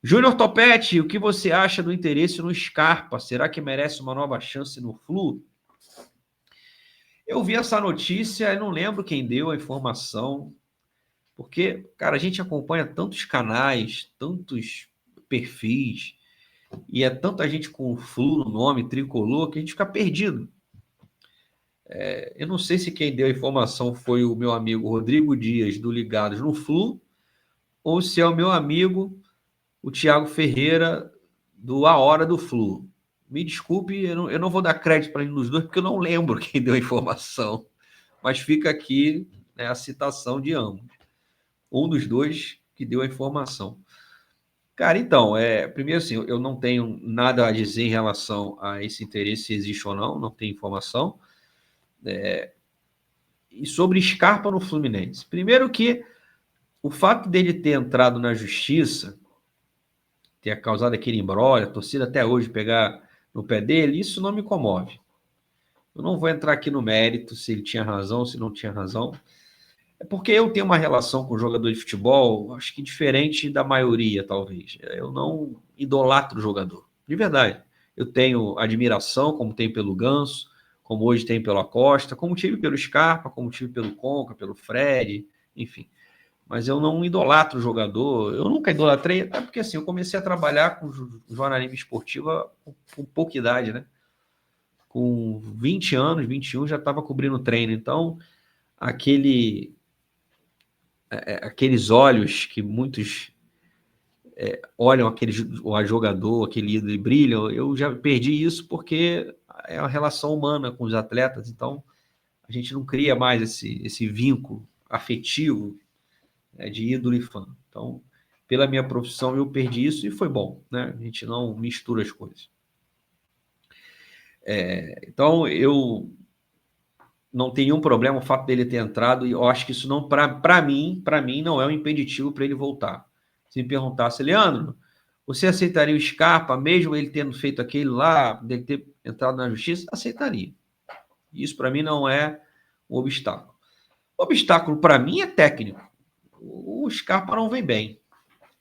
Júnior Topetti, o que você acha do interesse no Scarpa? Será que merece uma nova chance no Flu? Eu vi essa notícia e não lembro quem deu a informação, porque, cara, a gente acompanha tantos canais, tantos perfis, e é tanta gente com Flu no nome, tricolor, que a gente fica perdido. Eu não sei se quem deu a informação foi o meu amigo Rodrigo Dias, do Ligados no Flu, ou se é o meu amigo, o Thiago Ferreira, do A Hora do Flu. Me desculpe, eu não vou dar crédito para nenhum dos dois, porque eu não lembro quem deu a informação. Mas fica aqui, né, a citação de ambos. Um dos dois que deu a informação. Cara, então, primeiro assim, eu não tenho nada a dizer em relação a esse interesse, se existe ou não tenho informação. E sobre Scarpa no Fluminense. Primeiro que o fato dele ter entrado na justiça, ter causado aquele imbróglio, a torcida até hoje pegar no pé dele, isso não me comove. Eu não vou entrar aqui no mérito se ele tinha razão, se não tinha razão. É porque eu tenho uma relação com o jogador de futebol, acho que diferente da maioria, talvez. Eu não idolatro o jogador, de verdade. Eu tenho admiração, como tem pelo Ganso, como hoje tem pelo Acosta, como tive pelo Scarpa, como tive pelo Conca, pelo Fred, enfim. Mas eu não idolatro o jogador, eu nunca idolatrei, até porque assim, eu comecei a trabalhar com jornalismo esportivo com pouca idade, né? Com 20 anos, 21, já estava cobrindo treino. Então, aqueles olhos que muitos olham o jogador, aquele ídolo e brilham, eu já perdi isso porque é a relação humana com os atletas, então a gente não cria mais esse vínculo afetivo, né, de ídolo e fã. Então, pela minha profissão, eu perdi isso e foi bom, né? A gente não mistura as coisas. Então, eu não tem nenhum problema o fato dele ter entrado, e eu acho que isso não, para mim, não é um impeditivo para ele voltar. Se me perguntasse, Leandro, você aceitaria o Scarpa, mesmo ele tendo feito aquele lá, dele ter entrado na justiça? Aceitaria. Isso para mim não é um obstáculo. O obstáculo para mim é técnico. O Scarpa não vem bem.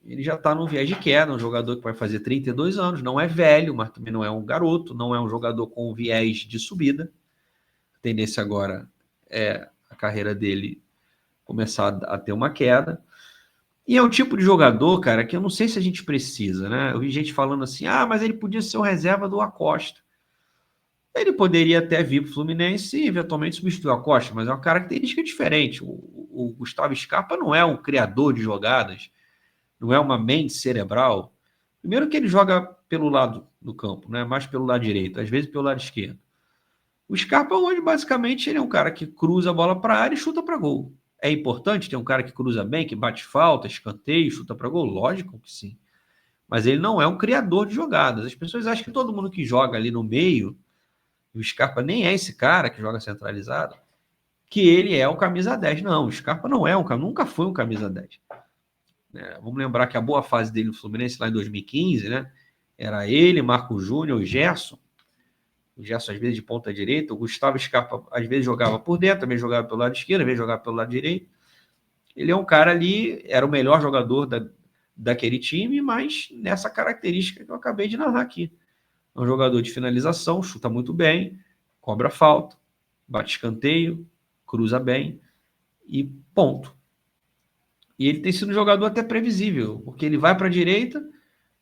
Ele já está no viés de queda, um jogador que vai fazer 32 anos, não é velho, mas também não é um garoto, não é um jogador com viés de subida. A tendência agora é a carreira dele começar a ter uma queda. E é o tipo de jogador, cara, que eu não sei se a gente precisa, né? Eu vi gente falando assim, mas ele podia ser o reserva do Acosta. Ele poderia até vir para o Fluminense e eventualmente substituir o Acosta, mas é uma característica diferente. O Gustavo Scarpa não é um criador de jogadas, não é uma mente cerebral. Primeiro que ele joga pelo lado do campo, né? Mais pelo lado direito, às vezes pelo lado esquerdo. O Scarpa hoje, basicamente, ele é um cara que cruza a bola para a área e chuta para gol. É importante ter um cara que cruza bem, que bate falta, escanteio, chuta para gol? Lógico que sim. Mas ele não é um criador de jogadas. As pessoas acham que todo mundo que joga ali no meio, o Scarpa nem é esse cara que joga centralizado, que ele é o camisa 10. Não, o Scarpa não é nunca foi um camisa 10. Vamos lembrar que a boa fase dele no Fluminense lá em 2015, né? Era ele, Marco Júnior, o Gerson. O Gerson às vezes de ponta direita, o Gustavo Scarpa às vezes jogava por dentro, também jogava pelo lado esquerdo, às vezes jogava pelo lado direito. Ele é um cara ali, era o melhor jogador daquele time, mas nessa característica que eu acabei de narrar aqui. É um jogador de finalização, chuta muito bem, cobra falta, bate escanteio, cruza bem e ponto. E ele tem sido um jogador até previsível, porque ele vai para a direita,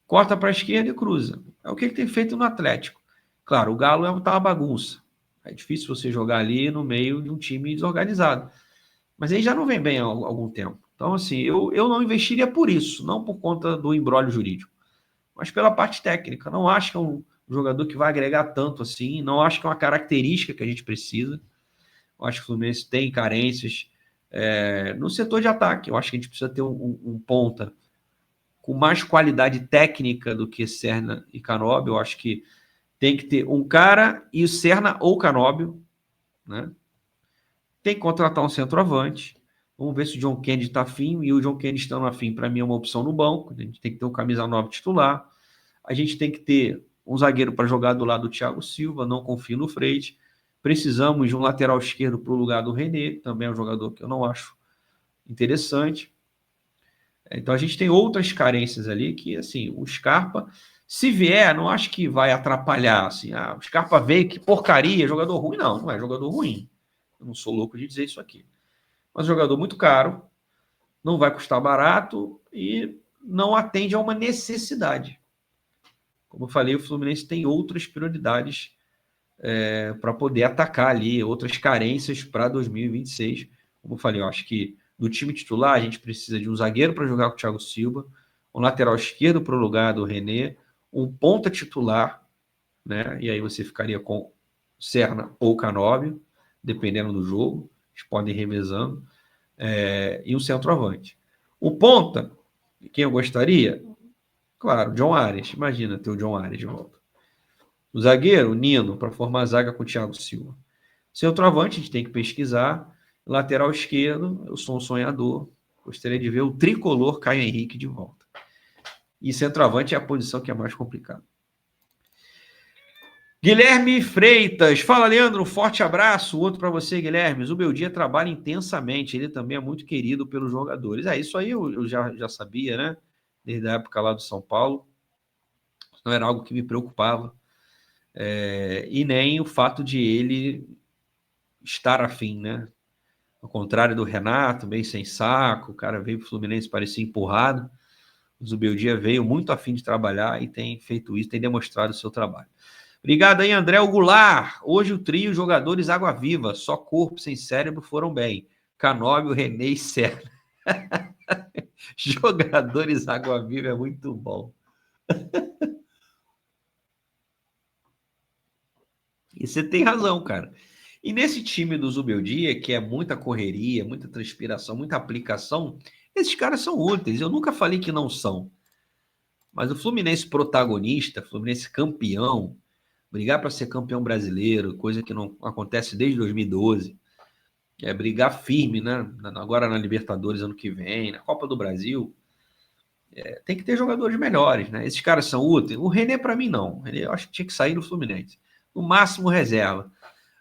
corta para a esquerda e cruza. É o que ele tem feito no Atlético. Claro, o Galo tá uma bagunça. É difícil você jogar ali no meio de um time desorganizado. Mas ele já não vem bem há algum tempo. Então, assim, eu não investiria por isso, não por conta do imbróglio jurídico, mas pela parte técnica. Não acho que é um jogador que vai agregar tanto assim, não acho que é uma característica que a gente precisa. Eu acho que o Fluminense tem carências no setor de ataque. Eu acho que a gente precisa ter um ponta com mais qualidade técnica do que Serna e Canóbio. Eu acho que tem que ter um cara e o Serna ou Canóbio, né? Tem que contratar um centroavante. Vamos ver se o John Kennedy está afim. E o John Kennedy estando afim, para mim, é uma opção no banco. A gente tem que ter um camisa 9 titular. A gente tem que ter um zagueiro para jogar do lado do Thiago Silva. Não confio no Freire. Precisamos de um lateral esquerdo para o lugar do René. Também é um jogador que eu não acho interessante. Então a gente tem outras carências ali que, assim, o Scarpa, se vier, não acho que vai atrapalhar, assim, o Scarpa veio, que porcaria, jogador ruim, não é jogador ruim. Eu não sou louco de dizer isso aqui. Mas jogador muito caro, não vai custar barato e não atende a uma necessidade. Como eu falei, o Fluminense tem outras prioridades para poder atacar ali, outras carências para 2026. Como eu falei, eu acho que no time titular a gente precisa de um zagueiro para jogar com o Thiago Silva, um lateral esquerdo para o lugar do René, um ponta titular, né? E aí você ficaria com Serna ou Canóbio, dependendo do jogo, eles podem ir revezando, e um centroavante. O ponta, quem eu gostaria? Claro, John Arias. Imagina ter o John Arias de volta. O zagueiro, o Nino, para formar a zaga com o Thiago Silva. Centroavante, a gente tem que pesquisar. Lateral esquerdo, eu sou um sonhador. Gostaria de ver o tricolor Caio Henrique de volta. E centroavante é a posição que é mais complicada. Guilherme Freitas. Fala, Leandro. Um forte abraço. Outro para você, Guilherme. O Beldia trabalha intensamente. Ele também é muito querido pelos jogadores. Isso aí eu já sabia, né? Desde a época lá do São Paulo. Não era algo que me preocupava. E nem o fato de ele estar afim, né? Ao contrário do Renato, bem sem saco, o cara veio para o Fluminense, parecia empurrado. O Zubeldia veio muito afim de trabalhar e tem feito isso, tem demonstrado o seu trabalho. Obrigado aí, André Goulart. Hoje o trio jogadores água viva, só corpo sem cérebro foram bem. Canóbio, René e Serra. Jogadores água viva é muito bom. E você tem razão, cara. E nesse time do Zubeldia, que é muita correria, muita transpiração, muita aplicação, esses caras são úteis. Eu nunca falei que não são. Mas o Fluminense protagonista, Fluminense campeão, brigar para ser campeão brasileiro, coisa que não acontece desde 2012, brigar firme, né? Agora na Libertadores ano que vem, na Copa do Brasil, tem que ter jogadores melhores, né? Esses caras são úteis. O René, para mim, não. O René, eu acho que tinha que sair do Fluminense. No máximo, reserva.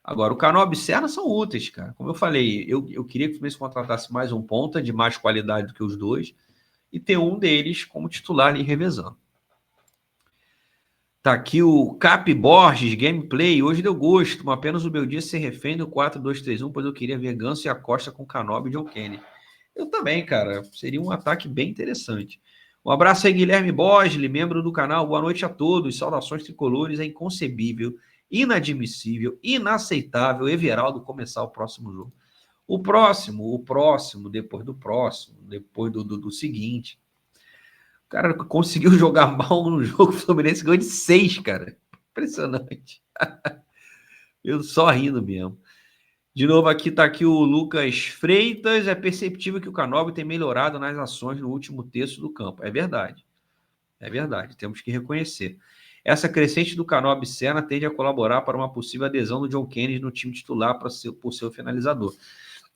Agora, o Canóbio e Serna são úteis, cara. Como eu falei, eu queria que o Fluminense contratasse mais um ponta de mais qualidade do que os dois e ter um deles como titular ali revezando. Tá aqui o Cap Borges, gameplay. Hoje deu gosto, mas apenas o meu dia ser refém do 4-2-3-1, pois eu queria ver Ganso e Acosta com Canóbio e John Kennedy. Eu também, cara. Seria um ataque bem interessante. Um abraço aí, Guilherme Borges, membro do canal. Boa noite a todos. Saudações tricolores. É inconcebível, inadmissível, inaceitável Everaldo começar o próximo jogo. O próximo, depois do próximo, depois do seguinte. O cara conseguiu jogar mal no jogo, o Fluminense ganhou de 6, cara. Impressionante. Eu só rindo mesmo. De novo, tá aqui o Lucas Freitas. É perceptível que o Canóbio tem melhorado nas ações no último terço do campo. É verdade. É verdade. Temos que reconhecer. Essa crescente do Canóbio e Serna tende a colaborar para uma possível adesão do John Kennedy no time titular por ser o finalizador.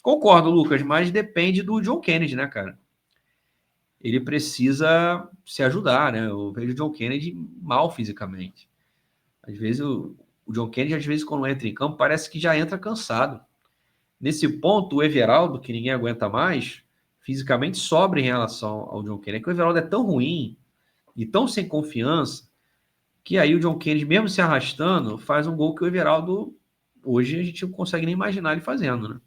Concordo, Lucas, mas depende do John Kennedy, né, cara? Ele precisa se ajudar, né? Eu vejo o John Kennedy mal fisicamente. Às vezes, o John Kennedy, às vezes, quando entra em campo, parece que já entra cansado. Nesse ponto, o Everaldo, que ninguém aguenta mais, fisicamente sobra em relação ao John Kennedy. É que o Everaldo é tão ruim e tão sem confiança que aí o John Kennedy, mesmo se arrastando, faz um gol que o Everaldo, hoje, a gente não consegue nem imaginar ele fazendo, né?